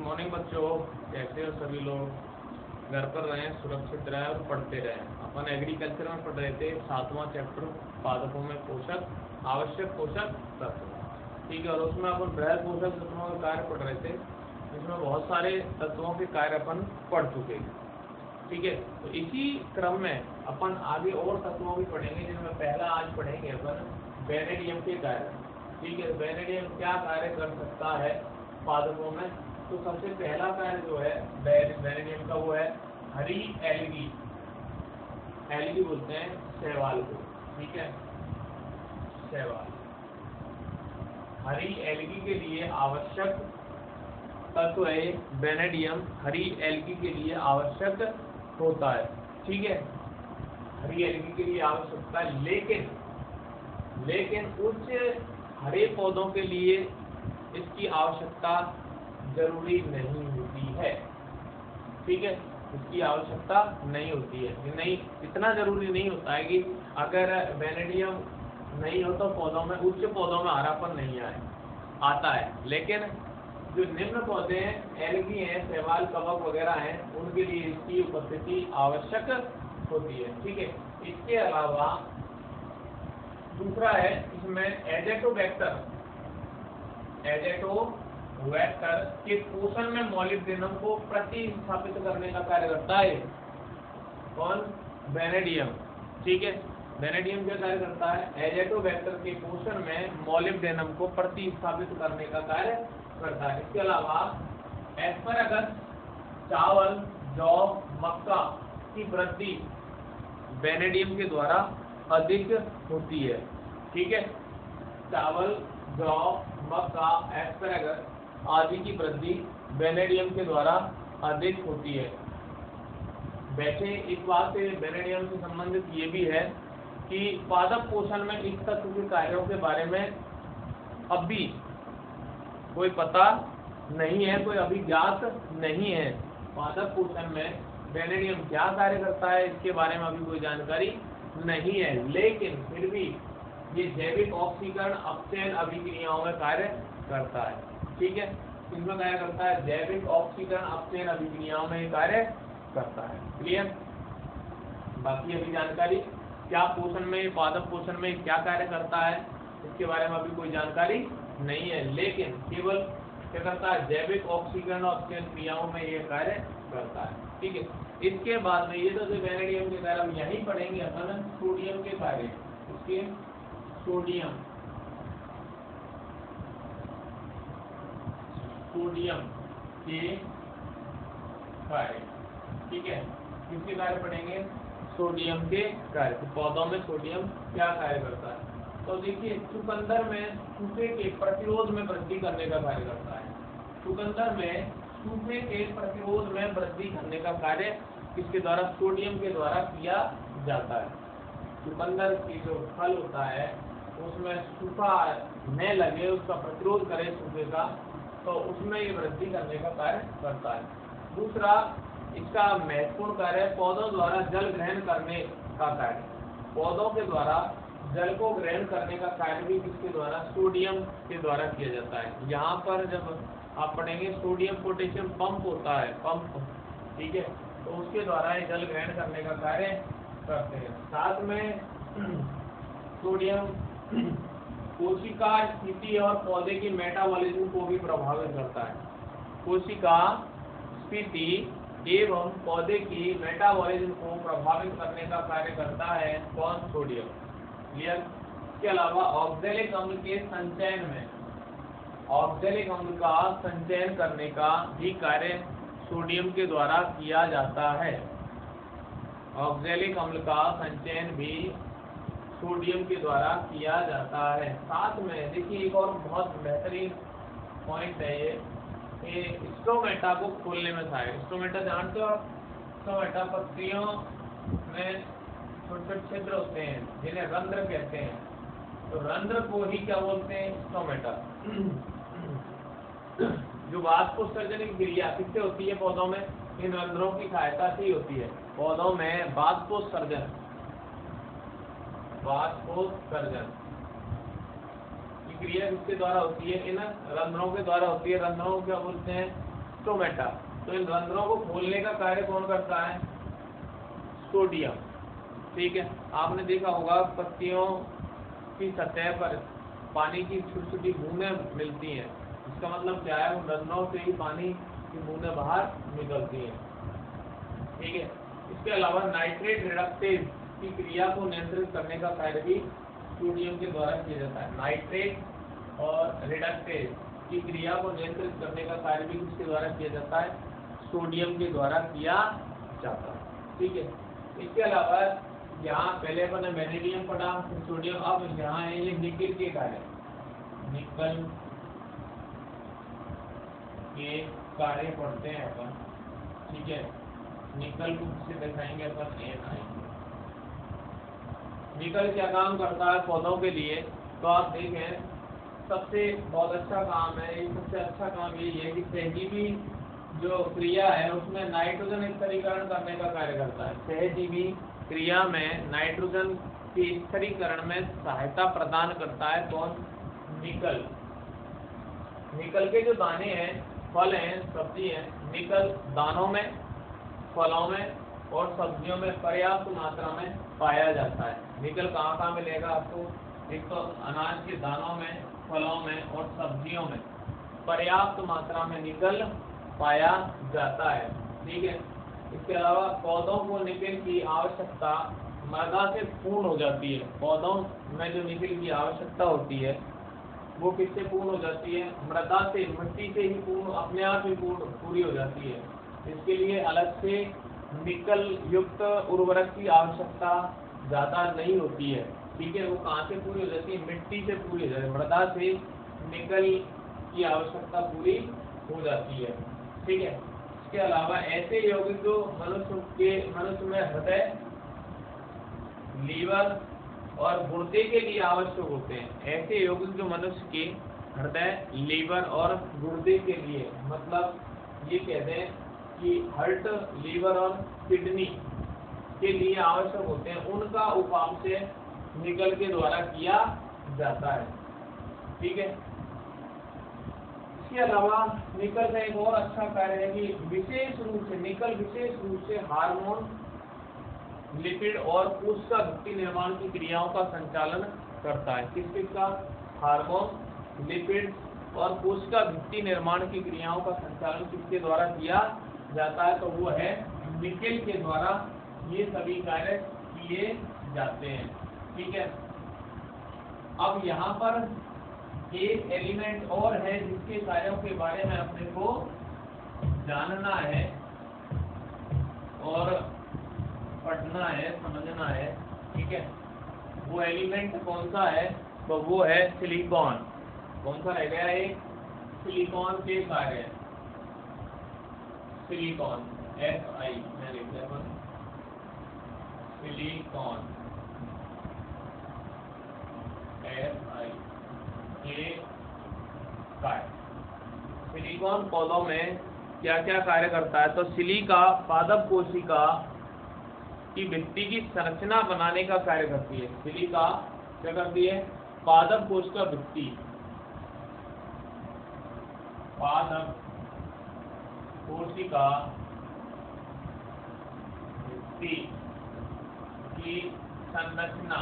Morning बच्चों, कैसे हो सभी लोग। घर पर रहें, सुरक्षित रहें और पढ़ते रहें। अपन एग्रीकल्चर में पढ़ रहे थे 7वां चैप्टर पादपों में पोषक आवश्यक पोषक तत्व, ठीक है। और उसमें अपन बृहद पोषक तत्वों के कार्य पढ़ रहे थे, जिसमें बहुत सारे तत्वों के कार्य अपन पढ़ चुके हैं, ठीक है। तो इसी क्रम में अपन आगे और तत्वों भी पढ़ेंगे, जिनमें पहला आज पढ़ेंगे अपन वेनेडियम के कार्य, ठीक है। वेनेडियम क्या कार्य कर सकता है पादपों में। तो सबसे पहला कार्य जो है वेनेडियम का वो है हरी एलगी, एलगी बोलते हैं शैवाल को, ठीक है। शैवाल हरी एलगी के लिए आवश्यक तत्व है वेनेडियम, हरी एलगी के लिए आवश्यक होता है, ठीक है। हरी एलगी के लिए आवश्यकता है, लेकिन उच्च हरे पौधों के लिए इसकी आवश्यकता जरूरी नहीं होती है, ठीक है। इसकी आवश्यकता नहीं होती है, नहीं इतना जरूरी नहीं होता है कि अगर वेनेडियम नहीं हो तो पौधों में, उच्च पौधों में हरापन नहीं आता है। लेकिन जो निम्न पौधे हैं, एलगी हैं, शैवाल, कवक वगैरह हैं, उनके लिए इसकी उपस्थिति आवश्यक होती है, ठीक है। इसके अलावा दूसरा है इसमें एजेटोबैक्टर के पोषण में मॉलिब्डेनम को प्रतिस्थापित करने का कार्य करता है कौन? वेनेडियम, ठीक है। वेनेडियम क्या कार्य करता है? एजेटोबैक्टर के पोषण में मॉलिब्डेनम को प्रतिस्थापित करने का कार्य करता है। इसके अलावा एस्परागस, चावल, जौ, मक्का की वृद्धि वेनेडियम के द्वारा अधिक होती है, ठीक है। चावल, जौ, मक्का, एस्परागस आदि की वृद्धि वेनेडियम के द्वारा अधिक होती है। वैसे इस बात से वेनेडियम से संबंधित ये भी है कि पादप पोषण में इस तत्व के कार्यों के बारे में अब भी कोई पता नहीं है, कोई अभी ज्ञात नहीं है। पादप पोषण में वेनेडियम क्या कार्य करता है, इसके बारे में अभी कोई जानकारी नहीं है। लेकिन फिर भी ये जैविक ऑक्सीकरण अपचयन अभिक्रियाओं में कार्य करता है, ठीक है। इसमें कार्य करता है, जैविक ऑक्सीकरण अपचयन अभिक्रियाओं में कार्य करता है, क्लियर। बाकी अभी जानकारी क्या पोषण में, पादप पोषण में क्या कार्य करता है, इसके बारे में अभी कोई जानकारी नहीं है। लेकिन केवल क्या करता है, जैविक ऑक्सीकरण और अपचयन क्रियाओं में ये कार्य करता है, ठीक है। इसके बाद में ये तो वेनेडियम के कार्य हम यही पढ़ेंगे अपन, सोडियम के कार्य, उसके सोडियम के कार्य, ठीक है। किसके कार्य पढ़ेंगे? सोडियम के कार्य। तो पौधों में सोडियम क्या कार्य करता है? तो देखिए, चुकंदर में सूखे के प्रतिरोध में वृद्धि करने का कार्य करता है। चुकंदर में सूखे के प्रतिरोध में वृद्धि करने का कार्य किसके द्वारा? सोडियम के द्वारा किया जाता है। चुकंदर की जो फल होता है उसमें सूखा न लगे, उसका प्रतिरोध करे सूखे का, तो उसमें ये वृद्धि करने का कार्य करता है। दूसरा इसका महत्वपूर्ण कार्य है पौधों द्वारा जल ग्रहण करने का कार्य। पौधों के द्वारा जल को ग्रहण करने का कार्य भी किसके द्वारा? सोडियम के द्वारा किया जाता है। यहाँ पर जब आप पढ़ेंगे सोडियम पोटेशियम पंप होता है, पंप, ठीक है। तो उसके द्वारा ये जल ग्रहण करने का कार्य करते हैं। साथ में सोडियम कोशिका स्थिति और पौधे की मेटाबॉलिज्म को भी प्रभावित करता है। कोशिका स्थिति एवं पौधे की मेटाबॉलिज्म को प्रभावित करने का कार्य करता है कौन? Sodium, clear. इसके अलावा ऑक्जेलिक अम्ल के संचयन में, ऑक्जेलिक अम्ल का संचयन करने का भी कार्य सोडियम के द्वारा किया जाता है। ऑक्जेलिक अम्ल का संचयन भी सोडियम के द्वारा किया जाता है। साथ में देखिए एक और बहुत बेहतरीन पॉइंट है ये स्टोमेटा को खोलने में सहायक। स्टोमेटा जानते हो आप? स्टोमेटा पत्तियों में छोटे छोटे छिद्र होते हैं जिन्हें रंध्र कहते हैं। तो रंध्र को ही क्या बोलते हैं? स्टोमेटा। जो वाष्पोत्सर्जन क्रिया किससे होती है पौधों में? इन रंध्रों की सहायता से ही होती है। पौधों में वाष्पोत्सर्जन की क्रिया किसके द्वारा होती है? इन रंध्रों के द्वारा होती है। रंध्रों को क्या बोलते हैं? स्टोमेटा। तो इन रंध्रों को खोलने का कार्य कौन करता है? सोडियम। ठीक है, आपने देखा होगा पत्तियों की सतह पर पानी की छोटी छोटी बूंदें मिलती हैं, इसका मतलब क्या है? उन रंध्रों से ही पानी की बूंदें बाहर निकलती हैं। ठीक है, इसके अलावा नाइट्रेट रिडक्टेज की क्रिया को नियंत्रित करने का कार्य भी सोडियम के द्वारा किया जाता है। नाइट्रेट और रिडक्टेज की क्रिया को नियंत्रित करने का कार्य भी किसके द्वारा किया जाता है? सोडियम के द्वारा किया जाता है। ठीक है, इसके अलावा यहाँ पहले अपन ने वेनेडियम पढ़ा, सोडियम, अब यहाँ है ये निकल के कार्य, निकल के कार्य पढ़ते हैं अपन। ठीक है, निकल को किसे दिखाएंगे अपन? Ni। निकल क्या काम करता है पौधों के लिए? तो आप देखें, सबसे बहुत अच्छा काम है, सबसे अच्छा काम यही है कि सहजीवी जो क्रिया है उसमें नाइट्रोजन स्थिरीकरण करने का कार्य करता है। सहजीवी क्रिया में नाइट्रोजन के स्थिरीकरण में सहायता प्रदान करता है कौन? निकल। निकल के जो दाने हैं, फल हैं, सब्जी हैं, निकल दानों में, फलों में और सब्जियों में पर्याप्त मात्रा में पाया जाता है। निकल कहाँ कहाँ मिलेगा आपको? एक तो अनाज के दानों में, फलों में और सब्जियों में पर्याप्त मात्रा में निकल पाया जाता है। ठीक है, इसके अलावा पौधों को निकल की आवश्यकता मृदा से पूर्ण हो जाती है। पौधों में जो निकल की आवश्यकता होती है वो किससे पूर्ण हो जाती है? मृदा से, मिट्टी से ही पूर्ण, अपने आप ही पूरी हो जाती है। इसके लिए अलग से निकल युक्त उर्वरक की आवश्यकता ज़्यादा नहीं होती है। ठीक है, वो कहाँ से पूरी हो जाती है? मिट्टी से पूरी हो जाती है, मृदा से निकल की आवश्यकता पूरी हो जाती है। ठीक है, इसके अलावा ऐसे यौगिक जो मनुष्य में हृदय, लीवर और गुर्दे के लिए आवश्यक होते हैं, ऐसे यौगिक जो मनुष्य के हृदय, लीवर और गुर्दे के लिए, मतलब ये कहते हैं कि हार्ट, लीवर और किडनी के लिए आवश्यक होते हैं, उनका उपापचय निकल के द्वारा किया जाता है। ठीक है, इसके अलावा निकल का एक और अच्छा कार्य है कि विशेष रूप से हार्मोन, लिपिड और कोशिका भित्ति निर्माण की क्रियाओं का संचालन करता है। किस का? हार्मोन, लिपिड और कोशिका भित्ति निर्माण की क्रियाओं का संचालन किसके द्वारा किया जाता है? तो वो है निकल के द्वारा ये सभी कार्य किए जाते हैं। ठीक है, अब यहाँ पर एक एलिमेंट और है जिसके कार्यों के बारे में अपने को जानना है और पढ़ना है, समझना है। ठीक है, वो एलिमेंट कौन सा है? तो वो है सिलिकॉन। कौन सा रह गया? एक सिलिकॉन के कार्य, सिलिकॉन, Si मैं लिख दिया अपन, सिलिकॉन, Si के कार्य। सिलिकॉन पौधों में क्या क्या कार्य करता है? तो सिलिका पादप कोशिका की भित्ति की संरचना बनाने का कार्य करती है। सिलिका क्या करती है? पादप कोशिका भित्ति, पादप कोशिका भित्ति की संरचना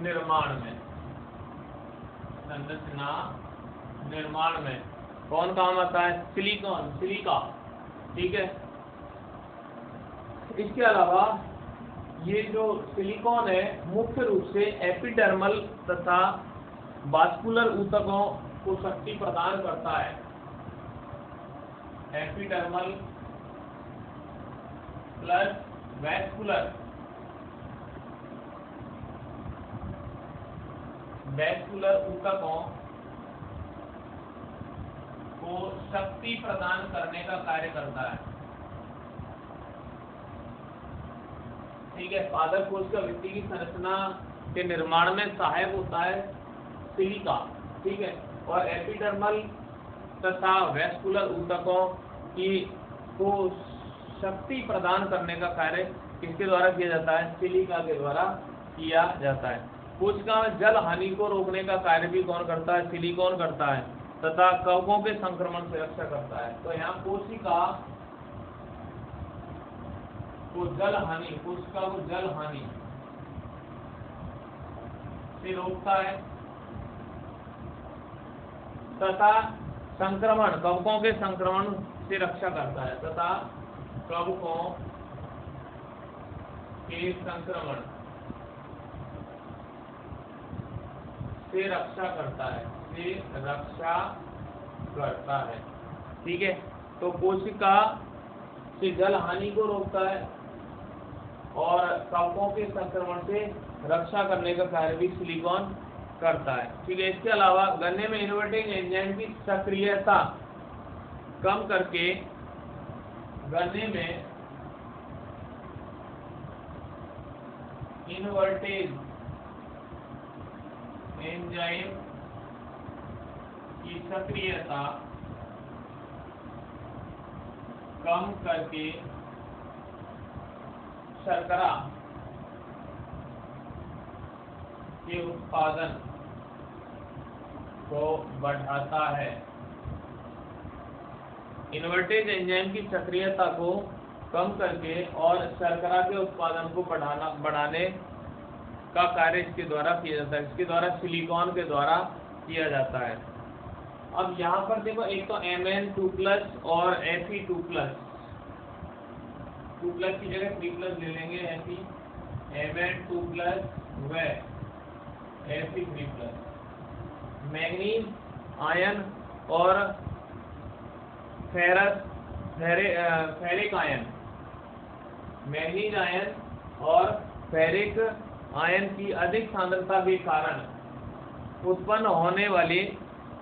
निर्माण में कौन काम आता है? Silicon, silica. ठीक है, इसके अलावा ये जो सिलिकॉन है मुख्य रूप से एपिडर्मल तथा वास्कुलर ऊतकों को शक्ति प्रदान करता है। एपिडर्मल प्लस वैस्कुलर ऊतकों को शक्ति प्रदान करने का कार्य करता है। ठीक है, पादप कोशिका भित्ति की संरचना के निर्माण में सहायक होता है सिलिका। ठीक है, और एपिडर्मल तथा वैस्कुलर ऊतकों को शक्ति प्रदान करने का कार्य किसके द्वारा किया जाता है? सिलिका के द्वारा किया जाता है। कोशिका में जल हानि को रोकने का कार्य भी कौन करता है? सिलिकॉन करता है। तथा कवकों के संक्रमण से रक्षा करता है। तो यहाँ कोशिका को जल हानि से रोकता है तथा संक्रमण, कवकों के संक्रमण से रक्षा करता है तथा कवकों के संक्रमण से रक्षा करता है। ठीक है, तो कोशिका से जल हानि को रोकता है और कवकों के संक्रमण से रक्षा करने का कार्य भी सिलिकॉन करता है। ठीक है, इसके अलावा गन्ने में इन्वर्टिंग एंजाइम की सक्रियता कम करके गन्ने में इन्वर्टेज एंजाइम की सक्रियता कम करके शर्करा के उत्पादन को बढ़ाता है। इन्वर्टेज एंजाइम की सक्रियता को कम करके और शर्करा के उत्पादन को बढ़ाने का कार्य इसके द्वारा किया जाता है। इसके द्वारा सिलिकॉन के द्वारा किया जाता है। अब यहाँ पर देखो, एक तो Mn2+ और Fe2+, 2+ की जगह 3+ ले लेंगे, Mn2+ व Fe3+। मैग्नीज आयन और फेरिक आयन, मैग्नीज आयन और फेरिक आयन की अधिक सांद्रता के कारण उत्पन्न होने वाले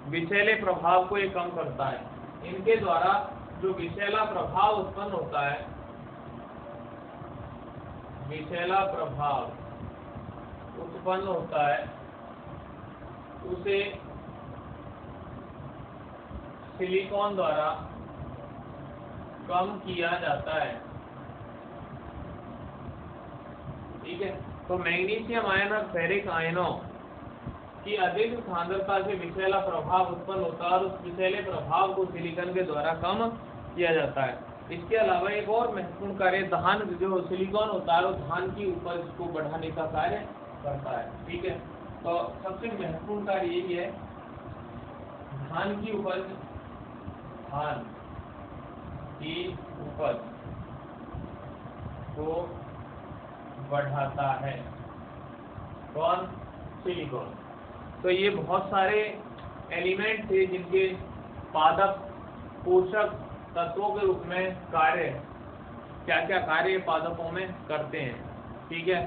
विषैले प्रभाव को ये कम करता है। इनके द्वारा जो विषैला प्रभाव उत्पन्न होता है, उसे सिलिकॉन द्वारा कम किया जाता है। ठीक है, तो मैग्नीशियम आयन और फेरिक आयनों की अधिक सांद्रता से विषैला प्रभाव उत्पन्न होता है और उस विषैले प्रभाव को सिलिकॉन के द्वारा कम किया जाता है। इसके अलावा एक और महत्वपूर्ण कार्य धान, जो सिलिकॉन होता है वो धान की उपज को बढ़ाने का कार्य करता है। ठीक है, तो सबसे महत्वपूर्ण कार्य यही है, धान की उपज को बढ़ाता है। कौन? सिलिकॉन। तो ये बहुत सारे एलिमेंट थे जिनके पादप पोषक तत्वों के रूप में कार्य, क्या क्या कार्य पादपों में करते हैं। ठीक है,